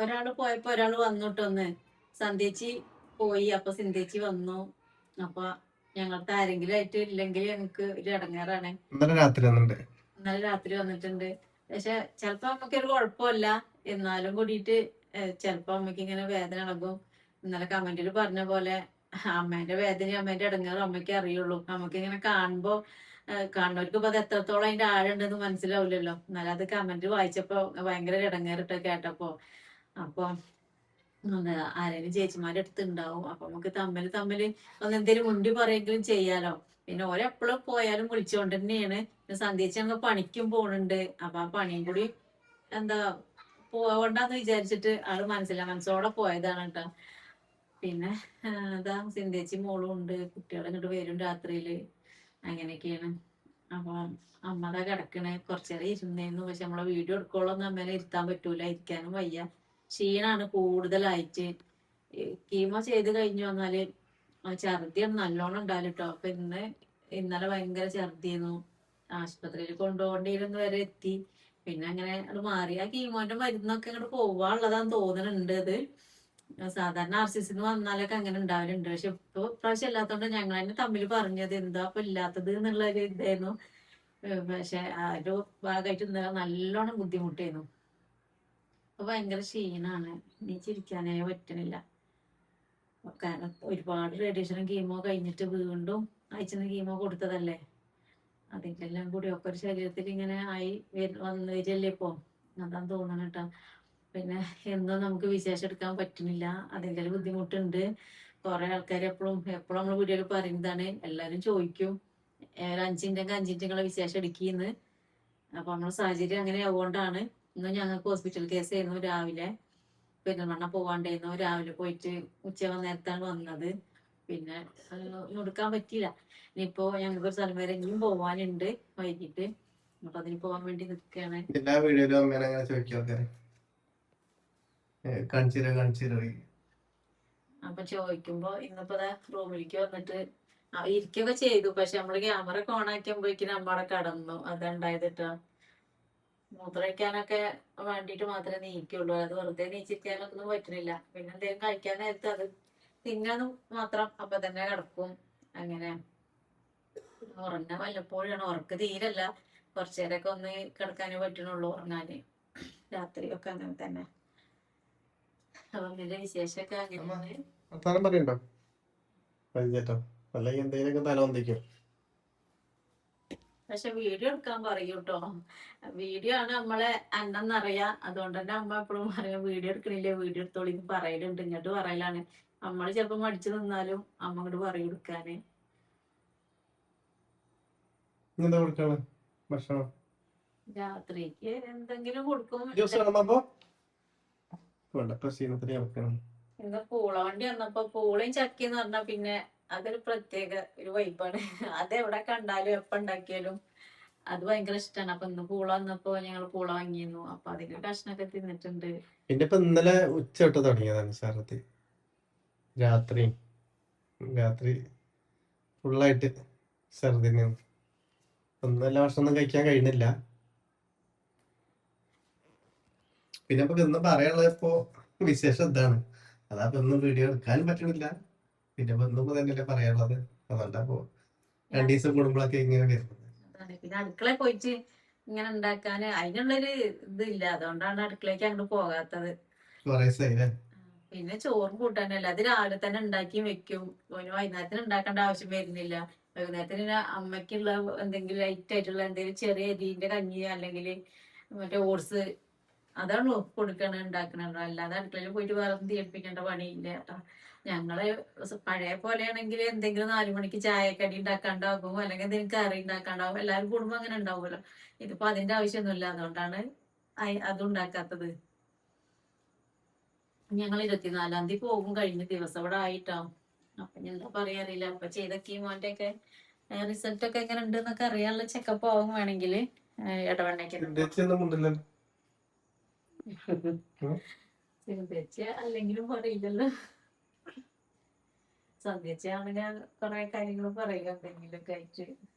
ഒരാള് പോയപ്പോ ഒരാള് വന്നിട്ടൊന്ന് സന്ധ്യച്ചി പോയി. അപ്പൊ സിന്ധ്യച്ചി വന്നു. അപ്പൊ ഞങ്ങൾക്ക് ആരെങ്കിലും ആയിട്ട് ഇല്ലെങ്കിൽ ഞങ്ങക്ക് ഒരു ഇടങ്ങേറാണ്. ഇന്നലെ രാത്രി വന്നിട്ടുണ്ട്. ഇന്നലെ രാത്രി വന്നിട്ടുണ്ട്. പക്ഷെ ചിലപ്പോ അമ്മക്കൊരു കുഴപ്പമില്ല. എന്നാലും കൂടിയിട്ട് ചിലപ്പോ അമ്മയ്ക്ക് ഇങ്ങനെ വേദന ഇളകും. ഇന്നലെ കമന്റിൽ പറഞ്ഞ പോലെ അമ്മേന്റെ വേദനയും അമ്മേന്റെ ഇടങ്ങേറും അമ്മയ്ക്ക് അറിയുള്ളൂ. നമുക്ക് ഇങ്ങനെ കാണുമ്പോ കാണുന്നവർക്ക് ഇപ്പൊ അത് എത്രത്തോളം അതിന്റെ ആഴുണ്ടെന്ന് മനസ്സിലാവില്ലല്ലോ. എന്നാലും അത് കമന്റ് വായിച്ചപ്പോ ഭയങ്കര ഇടങ്ങേറിട്ട് കേട്ടപ്പോ. അപ്പൊ ആരെങ്കിലും ചേച്ചിമാരുടെ അടുത്ത് ഉണ്ടാവും. അപ്പൊ നമുക്ക് തമ്മില് തമ്മില് ഒന്ന് എന്തേലും മുണ്ടി പറയെങ്കിലും ചെയ്യാലോ. പിന്നെ ഓരെപ്പോഴും പോയാലും വിളിച്ചോണ്ട് തന്നെയാണ്. സന്ധ്യച്ചങ്ങ് പണിക്കും പോണുണ്ട്. അപ്പൊ ആ പണിയും കൂടി എന്താ പോവണ്ടെന്ന് വിചാരിച്ചിട്ട് ആള് മനസ്സോടെ പോയതാണ് കേട്ടോ. പിന്നെ എന്താ സിന്ധ്യച്ചി മോളും ഉണ്ട്. കുട്ടികൾ ഇങ്ങോട്ട് വരും രാത്രിയില്. അങ്ങനെയൊക്കെയാണ്. അപ്പൊ അമ്മതാ കിടക്കണേ. കുറച്ചേരം ഇരുന്നേന്നു. പക്ഷെ നമ്മളെ വീഡിയോ എടുക്കോളൊന്നും അമ്മേനെ ഇരുത്താൻ പറ്റൂല. ഇരിക്കാനും വയ്യ. ക്ഷീണാണ് കൂടുതലായിട്ട്. കീമോ ചെയ്ത് കഴിഞ്ഞു വന്നാല് ഛർദിയാണ് നല്ലോണം ഉണ്ടാവില്ല കേട്ടോ. അപ്പൊ ഇന്നലെ ഭയങ്കര ഛർദിയായിരുന്നു. ആശുപത്രിയിൽ കൊണ്ടുപോകേണ്ടിയിരുന്ന് വരെ എത്തി. പിന്നെ അങ്ങനെ അത് മാറി. ആ കീമോന്റെ മരുന്നൊക്കെ അങ്ങോട്ട് പോവാനുള്ളതാന്ന് തോന്നുന്നുണ്ട്. അത് സാധാരണ ആർസിസിന്ന് വന്നാലൊക്കെ അങ്ങനെ ഉണ്ടാവലുണ്ട്. പക്ഷെ ഇപ്പൊ പ്രാവശ്യം ഇല്ലാത്തോണ്ട് ഞങ്ങൾ തന്നെ തമ്മിൽ പറഞ്ഞത് എന്താ ഇപ്പൊ ഇല്ലാത്തത് എന്നുള്ള ഒരു ഇതായിരുന്നു. പക്ഷെ ആ ഒരു ഭാഗമായിട്ട് ഇന്നലെ നല്ലോണം ബുദ്ധിമുട്ടായിരുന്നു. അപ്പൊ ഭയങ്കര ക്ഷീണാണ്. ചിരിക്കാനേ പറ്റണില്ല. കാരണം ഒരുപാട് റേഡിയേഷനും കീമോ കഴിഞ്ഞിട്ട് വീണ്ടും അയച്ചിന് കീമോ കൊടുത്തതല്ലേ. അതിന്റെ എല്ലാം കൂടി ഒക്കെ ഒരു ശരീരത്തിൽ ഇങ്ങനെ ആയി വന്നു വരില്ലേ ഇപ്പൊ. അതാന്ന് തോന്നണ കേട്ടോ. പിന്നെ എന്നും നമുക്ക് വിശേഷം എടുക്കാൻ പറ്റുന്നില്ല. അതിന്റെ ഒരു ബുദ്ധിമുട്ടുണ്ട്. കുറെ ആൾക്കാർ എപ്പോഴും നമ്മൾ വീഡിയോയിൽ പറയുന്നതാണ്. എല്ലാരും ചോദിക്കും ഒരു 5 മിനിറ്റ് വിശേഷം എടുക്കിന്ന്. അപ്പൊ നമ്മുടെ സാഹചര്യം അങ്ങനെ ആവുകൊണ്ടാണ്. ഇന്ന് ഞങ്ങൾക്ക് ഹോസ്പിറ്റൽ കേസ് ആയിരുന്നു. രാവിലെ പെരുന്തൽമണ്ണ പോവാണ്ടായിരുന്നു. രാവിലെ പോയിട്ട് ഉച്ച നേരത്താണ് വന്നത്. പിന്നെ എടുക്കാൻ പറ്റിയില്ല. ഇനിയിപ്പോ ഞങ്ങൾക്ക് ഒരു സ്ഥലം വരെ ഇനിയും പോവാനുണ്ട് വൈകിട്ട്. അപ്പൊ അതിന് പോവാൻ വേണ്ടി നിൽക്കുകയാണ്. എല്ലാ വീഡിയോയിലും അമ്മേനെ അങ്ങനെ ചോദിക്കും ആൾക്കാര്. കാണിച്ചിരോ. അപ്പൊ ചോദിക്കുമ്പോ ഇന്നിപ്പോ റൂമിലേക്ക് വന്നിട്ട് ഇരിക്കുകയൊക്കെ ചെയ്തു. പക്ഷെ നമ്മള് ക്യാമറ ഒക്കെ ഓൺ ആക്കിയപ്പോഴേക്കും നമ്മളെ കടന്നു. അതുണ്ടായതിട്ടോ. മൂത്രമൊഴിക്കാനൊക്കെ വേണ്ടിട്ട് മാത്രമേ നീക്കുള്ളൂ. അത് വെറുതെ നീച്ചിരിക്കാനൊന്നും പറ്റുന്നില്ല. പിന്നെ എന്തെങ്കിലും കഴിക്കാൻ നേരത്ത് അത് തിന്നാന്ന് മാത്രം അപ്പൊ തന്നെ കിടക്കും. അങ്ങനെ ഉറങ്ങാൻ വല്ലപ്പോഴാണ്. ഉറക്ക് തീരല്ല. കുറച്ചേരൊക്കെ ഒന്ന് കിടക്കാനേ പറ്റണുള്ളൂ ഉറങ്ങാന്. രാത്രി ഒക്കെ അങ്ങനെ തന്നെ. അപ്പൊ ഇതിന്റെ വിശേഷമൊക്കെ അങ്ങനെയാണ്. വർത്താനം പറയണ്ടോ പരിചയട്ടോ, അല്ലെങ്കിൽ എന്തെങ്കിലുമൊക്കെ തല വന്നിക്കും. പക്ഷെ വീഡിയോ എടുക്കാൻ പറയൂ കേട്ടോ. വീഡിയോ ആണ് നമ്മളെ അന്നെന്നറിയാം. അതുകൊണ്ട് തന്നെ അമ്മ എപ്പോഴും പറയാം വീഡിയോ വീഡിയോ എടുത്തോളി പറയലുണ്ട്. ഇങ്ങോട്ട് പറയലാണ്. നമ്മള് ചിലപ്പോ മടിച്ചു നിന്നാലും അമ്മ ഇങ്ങോട്ട് പറയും എടുക്കാന്. എന്താ കൊടുക്കാണ് ഭക്ഷണം രാത്രിക്ക് എന്തെങ്കിലും കൊടുക്കും. ഇന്ന് പൂള വണ്ടി വന്നപ്പോ പൂളയും ചക്കന്ന് പറഞ്ഞാ പിന്നെ അതൊരു പ്രത്യേക ഒരു വൈബാണ്. അതെവിടെ കണ്ടാലും എപ്പ ഉണ്ടാക്കിയാലും അത് ഭയങ്കര ഇഷ്ടമാണ്. അപ്പൊ ഇന്ന് പൂള വന്നപ്പോ ഞങ്ങൾ പൂള വാങ്ങിയിരുന്നു. അപ്പൊ അതിന്റെ കഷ്ണൊക്കെ തിന്നിട്ടുണ്ട്. പിന്നെ ഇപ്പൊ ഇന്നലെ ഉച്ച തൊട്ട് തുടങ്ങിയതാണ് ശരത്ത്. രാത്രി ഫുള്ളായിട്ട് ഛർദിന്. ഒന്നല്ല ഭക്ഷണം കഴിക്കാൻ കഴിയുന്നില്ല. പിന്നെ ഇപ്പൊ ഇന്ന് പറയാനുള്ളത് ഇപ്പോ വിശേഷം എന്താണ്, അതാ ഇന്ന് വീഡിയോ എടുക്കാനും പറ്റണില്ല. പിന്നെ ഇന്നിപ്പോ തന്നെയല്ലേ പറയാനുള്ളത്. അതുകൊണ്ടാ ഇപ്പൊ 2 ദിവസം കൂടുമ്പോഴൊക്കെ ഇങ്ങനെ വരുന്നത്. പിന്നെ അടുക്കള പോയിട്ട് ഇങ്ങനെ ഉണ്ടാക്കാന് അതിനുള്ളൊരു ഇതില്ല. അതുകൊണ്ടാണ് അടുക്കളയ്ക്ക് അങ്ങോട്ട് പോകാത്തത്. പിന്നെ ചോറും കൂട്ടാനല്ല അത് രാവിലെ തന്നെ ഉണ്ടാക്കി വെക്കും. വൈകുന്നേരത്തിന് ഉണ്ടാക്കേണ്ട ആവശ്യം വരുന്നില്ല. വൈകുന്നേരത്തിന് അമ്മയ്ക്കുള്ള എന്തെങ്കിലും ലൈറ്റ് ആയിട്ടുള്ള എന്തെങ്കിലും ചെറിയ അരിന്റെ കഞ്ഞി അല്ലെങ്കിൽ മറ്റേ ഓട്സ് അതാണ് ഉണ്ടാക്കണത്. അല്ലാതെ അടുക്കളയിൽ പോയിട്ട് വേറെ തീർപ്പിക്കേണ്ട പണിയില്ല കേട്ടോ. ഞങ്ങള് പഴയ പോലെയാണെങ്കിൽ എന്തെങ്കിലും 4 മണിക്ക് ചായക്കടി ഉണ്ടാക്കാണ്ടാകും, അല്ലെങ്കിൽ എന്തെങ്കിലും കറി ഉണ്ടാക്കാണ്ടാവും. എല്ലാവരും കുടുംബം അങ്ങനെ ഉണ്ടാവുമല്ലോ. ഇതിപ്പോ അതിന്റെ ആവശ്യമൊന്നുമില്ല. അതുകൊണ്ടാണ് അതും ഉണ്ടാക്കാത്തത്. ഞങ്ങൾ 24-ാം തീയതി പോകും. കഴിഞ്ഞ ദിവസം ഇവിടെ ആയിട്ടോ. അപ്പൊ എന്താ പറയാറിയില്ല. അപ്പൊ ചെയ്ത കീമോന്റെ ഒക്കെ റിസൾട്ട് ഒക്കെ എങ്ങനെ ഉണ്ട് എന്നൊക്കെ അറിയാനുള്ള ചെക്കപ്പ് ആവും വേണമെങ്കിൽ ഇടവണ്ണയ്ക്ക് അല്ലെങ്കിലും പറയില്ലല്ലോ. സന്ധ്യച്ചാണെങ്കിൽ കുറെ കാര്യങ്ങൾ പറയുക എന്തെങ്കിലുമൊക്കെ ആയിട്ട്.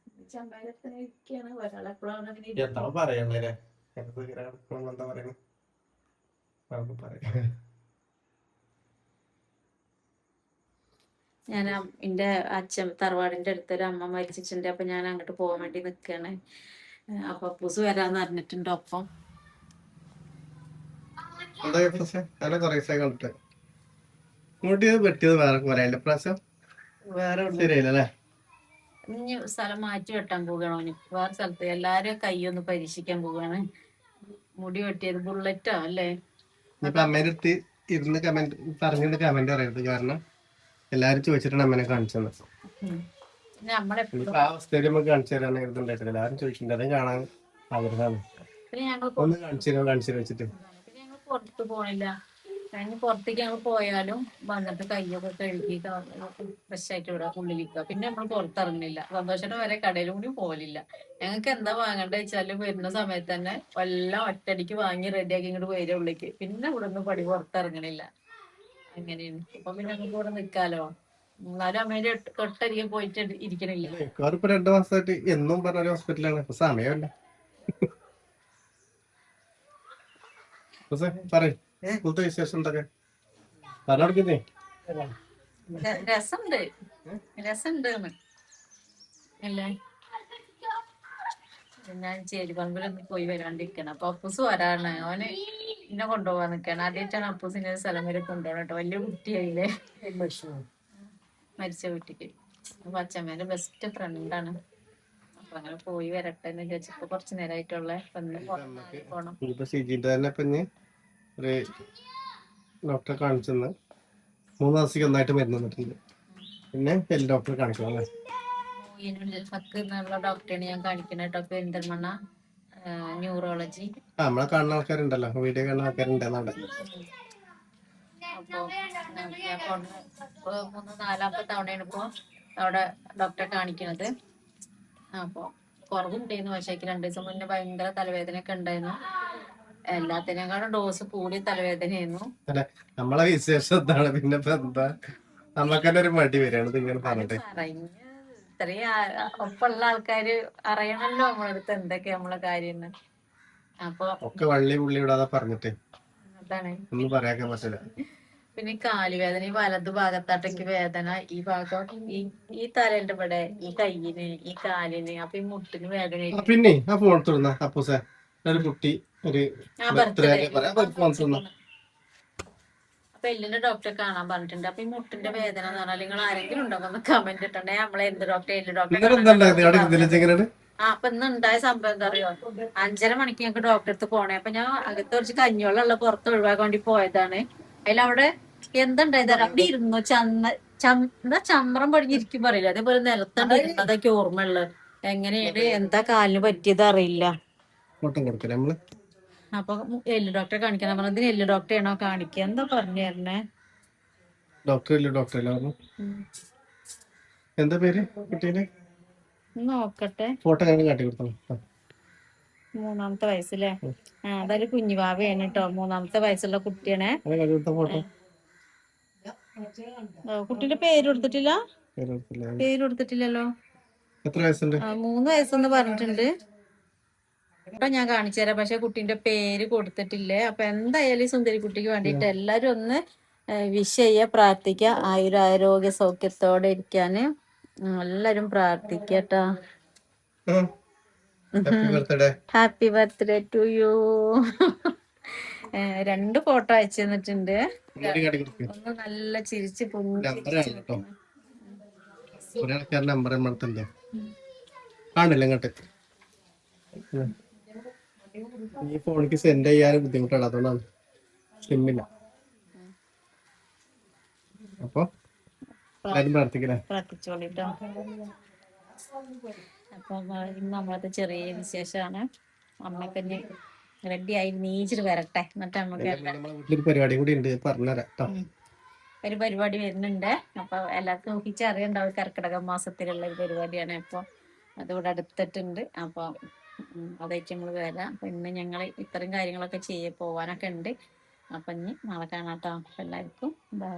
ചമ്പാരത്തിന് ഇരിക്കുകയാണ്. ഒരാളെപ്പോഴാണ് അങ്ങനെ നമുക്ക് പറയാം. ഞാൻ എൻ്റെ അച്ഛൻ തറവാടിൻ്റെ അടുത്തൊരു അമ്മ മരിച്ചിട്ടുണ്ട്. അപ്പൊ ഞാൻ അങ്ങോട്ട് പോകാൻ വേണ്ടി നിൽക്കുകയാണ്. അപ്പൊ അപ്പൂസ് വരാന്ന് അറിഞ്ഞിട്ടുണ്ട്. ഒപ്പം നല്ല കുറേ ദിവസമായി കണ്ടിട്ട് മുടി വെട്ടിയത് വേറെ പോലെയല്ലേ പ്രാവശ്യം വേറെ ശരിയല്ലേ? ഇനി സ്ഥലം മാറ്റി വെട്ടാൻ പോവുകയാണോ വേറെ സ്ഥലത്ത് എല്ലാരും കൈയൊന്ന് പരീക്ഷിക്കാൻ പോവുകയാണ്. മുടി വെട്ടിയത് ബുള്ളറ്റോ അല്ലേ? ഇനിയിപ്പൊ അമ്മേന്റെ അടുത്ത് ഇരുന്ന് കമന്റ് പറഞ്ഞിട്ട് കമന്റ് പറയരുത്. കാരണം എല്ലാരും ചോദിച്ചിട്ടാണ് അമ്മേനെ കാണിച്ചത്. പിന്നെ നമ്മളെപ്പോഴും ആ അവസ്ഥയിൽ നമുക്ക് കാണിച്ചു തരാൻ ഇതുണ്ടായിട്ടില്ല. എല്ലാരും ചോദിച്ചിട്ടുണ്ട്. അതും കാണാൻ ആഗ്രഹമാണ്. പിന്നെ ഞങ്ങൾ ഒന്ന് കാണിച്ചു വെച്ചിട്ട് പിന്നെ ഞങ്ങൾ പുറത്ത് പോണില്ല. കഴിഞ്ഞ് പുറത്തേക്ക് ഞങ്ങൾ പോയാലും വന്നിട്ട് കയ്യൊക്കെ കഴുകി ഫ്രഷ് ആയിട്ട് ഇവിടെ ഉള്ളിലിരിക്കുക. പിന്നെ നമ്മൾ പുറത്തിറങ്ങുന്നില്ല. സന്തോഷത്തിന് വരെ കടയിൽ കൂടി പോലില്ല. ഞങ്ങൾക്ക് എന്താ വാങ്ങണ്ട വെച്ചാലും വരുന്ന സമയത്ത് തന്നെ എല്ലാം ഒറ്റയടിക്ക് വാങ്ങി റെഡിയാക്കി ഇങ്ങോട്ട് വരിക ഉള്ളിലേക്ക്. പിന്നെ ഇവിടെ ഒന്നും പടി പുറത്തിറങ്ങണില്ല. അങ്ങനെയാണ്. അപ്പൊ പിന്നെ നമുക്ക് ഇവിടെ നിൽക്കാലോ. എന്നാലും അമ്മേന്റെ തൊട്ടരികെ പോയിട്ട് ഇരിക്കണില്ല. ഇപ്പൊ 2 മാസമായിട്ട് എന്നും പറഞ്ഞ ഹോസ്പിറ്റലാണ്. ഇപ്പൊ സമയമല്ല. പറയും സ്കൂളത്തെ വിശേഷം എന്തൊക്കെ പറഞ്ഞേ. രസമുണ്ട് അല്ലേ? ഞാൻ ചേരിപ്പറമ്പിലൊന്ന് പോയി വരാണ്ടിരിക്കണം. അപ്പൊ അപ്പൂസ് വരാണ്. അവന് എന്നെ കൊണ്ടുപോകാൻ നിൽക്കണം. ആദ്യമായിട്ടാണ് അപ്പൂസിനെ സ്ഥലം വരെ കൊണ്ടുപോകണം കേട്ടോ. വലിയ കുട്ടിയായില്ലേ മരിച്ച കുട്ടിക്ക്. അപ്പൊ അച്ഛമ്മേന്റെ ബെസ്റ്റ് ഫ്രണ്ടാണ്. അപ്പൊ അങ്ങനെ പോയി വരട്ടെ എന്ന് വിചാരിച്ചപ്പോ കുറച്ചു നേരമായിട്ടുള്ള പോണം. ഇപ്പൊ സിജിന്റെ തന്നെ ഇപ്പൊ ഒരു ഡോക്ടറെ കാണിച്ചെന്ന് 3 ദിവസത്തേക്ക് ഒന്നായിട്ട് മരുന്ന് തന്നിട്ടുണ്ട്. പിന്നെ എൽ ഡോക്ടറെ കാണിക്കണം അല്ലേ? എന്നുള്ള ഡോക്ടറെയാണ് ഞാൻ കാണിക്കുന്നത് കേട്ടോ. പെരിന്തൽമണ്ണ ന്യൂറോളജി. നമ്മളെ കാണുന്ന ആൾക്കാരുണ്ടല്ലോ, വീഡിയോ കാണുന്ന ആൾക്കാരുണ്ടെന്നാണ്. അപ്പൊ ഞാൻ 3-4 തവണയാണ് ഇപ്പൊ അവിടെ ഡോക്ടറെ കാണിക്കണത്. അപ്പൊ കുറവുണ്ടായിരുന്നു. പക്ഷേ 2 ദിവസം മുന്നേ ഭയങ്കര തലവേദനയൊക്കെ ഉണ്ടായിരുന്നു. എല്ലാത്തിനേക്കാളും ഡോസ് കൂടി തലവേദനയായിരുന്നു. നമ്മളെ വിശേഷം എന്താണ്? പിന്നെ എന്താ നമ്മക്ക് തന്നെ ഒരു മടി വരികയാണ് ഇങ്ങനെ പറഞ്ഞിട്ട്. ഇത്രയും ഒപ്പമുള്ള ആൾക്കാര് അറിയണല്ലോ നമ്മളടുത്ത് എന്തൊക്കെയാ നമ്മളെ കാര്യം. അപ്പൊ ഒക്കെ വള്ളി പുള്ളി വിടാതെ പറഞ്ഞിട്ടേ അതാണ് ഒന്നും പറയാൻ പറ്റില്ല. പിന്നെ കാലുവേദന, ഈ വലതു ഭാഗത്താട്ടേക്ക് വേദന, ഈ ഭാഗം ഈ തലേന്റെ ഇവിടെ, ഈ കയ്യിന്, ഈ കാലിന്, അപ്പൊ ഈ മുട്ടിന് വേദന. പിന്നെ ആ ഫോൺ തുറന്ന അപ്പൂസേ ഒരു കുട്ടി ഒരു അപ്പൊ എല്ലിന്റെ ഡോക്ടറെ കാണാൻ പറഞ്ഞിട്ടുണ്ട്. അപ്പൊ ഈ മുട്ടിന്റെ വേദന എന്ന് പറഞ്ഞാൽ നിങ്ങൾ ആരെങ്കിലും ഉണ്ടോന്ന് കമന്റ് ഇട്ടുണ്ടേ. നമ്മളെ എന്ത് ഡോക്ടറെ എല്ല് ഡോക്ടറെ. അപ്പൊ ഇന്ന് ഉണ്ടായ സംഭവം എന്താ അറിയോ? 5:30 മണിക്ക് ഞങ്ങൾക്ക് ഡോക്ടറെ അടുത്ത് പോണേ. അപ്പൊ ഞാൻ അകത്ത് കുറച്ച് കഞ്ഞിവെള്ളം പുറത്ത് ഒഴിവാക്കാൻ വേണ്ടി പോയതാണ്. അതിലവിടെ എന്തുണ്ടായത് അവിടെ ഇരുന്നു എന്താ ചമ്രം പടിഞ്ഞിരിക്കും പറയില്ല. അതേപോലെ നിലത്തണ്ട് അതൊക്കെ ഓർമ്മയുള്ളത്. എങ്ങനെയാണ് എന്താ കാലിന് പറ്റിയത് അറിയില്ല. അപ്പൊ എല്ല് ഡോക്ടറെ കാണിക്കാൻ പറഞ്ഞത്. എല്ല് ഡോക്ടറെ ആണോ കാണിക്കുക എന്താ പറഞ്ഞു തരണേ? ഡോക്ടർ എന്താ പേര് കുട്ടീനെ നോക്കട്ടെ. ഫോട്ടോ കാട്ടി കൊടുത്തു. 3ാമത്തെ വയസ്സല്ലേ? അതൊരു കുഞ്ഞുവാവയാണ് കേട്ടോ. 3ാമത്തെ വയസ്സുള്ള കുട്ടിയാണേ. കുട്ടിന്റെ പേര് കൊടുത്തിട്ടില്ലല്ലോ. എത്ര വയസ്സുണ്ട്? 3 വയസ്സെന്ന് പറഞ്ഞിട്ടുണ്ട്. ഇപ്പൊ ഞാൻ കാണിച്ചു തരാം. പക്ഷെ കുട്ടീന്റെ പേര് കൊടുത്തിട്ടില്ലേ. അപ്പൊ എന്തായാലും സുന്ദരി കുട്ടിക്ക് വേണ്ടിട്ട് എല്ലാരും ഒന്ന് വിഷയ പ്രാർത്ഥിക്ക. ആയുരാരോഗ്യ സൗഖ്യത്തോടെ ഇരിക്കാന് എല്ലാരും പ്രാർത്ഥിക്കട്ടോ. Happy birthday to you. 2 photo അയച്ചു തന്നിട്ടുണ്ട്. ഒന്ന് നല്ല ചിരിച്ച് കാണില്ല ഇങ്ങോട്ട്. ഈ ഫോണിക്ക് സെൻഡ് ചെയ്യാനും ബുദ്ധിമുട്ടാണ്. അതുകൊണ്ടാണ് സിമ്മില്ല. അപ്പൊ പ്രാർത്ഥിച്ചോളിട്ടോ. അപ്പൊ ഇന്ന് നമ്മളത്തെ ചെറിയ വിശേഷമാണ്. അമ്മക്കഞ്ഞ് റെഡിയായി നീച്ചിട്ട് വരട്ടെ. എന്നിട്ട് നമുക്ക് പരിപാടി കൂടി ഉണ്ട്, പറഞ്ഞുതരാം. ഒരു പരിപാടി വരുന്നുണ്ട്. അപ്പൊ എല്ലാവർക്കും ഊഹിച്ചറിയണ്ടാവും. കർക്കിടക മാസത്തിലുള്ള ഒരു പരിപാടിയാണ്. അപ്പൊ അതിവിടെ അടുത്തിട്ടുണ്ട്. അപ്പൊ അതായിട്ട് നമ്മള് വരാം. അപ്പൊ ഇന്ന് ഞങ്ങൾ ഇത്തരം കാര്യങ്ങളൊക്കെ പോവാനൊക്കെ ഉണ്ട്. അപ്പൊ ഇനി നാളെ കാണാട്ടോ. എല്ലാവർക്കും ബൈ.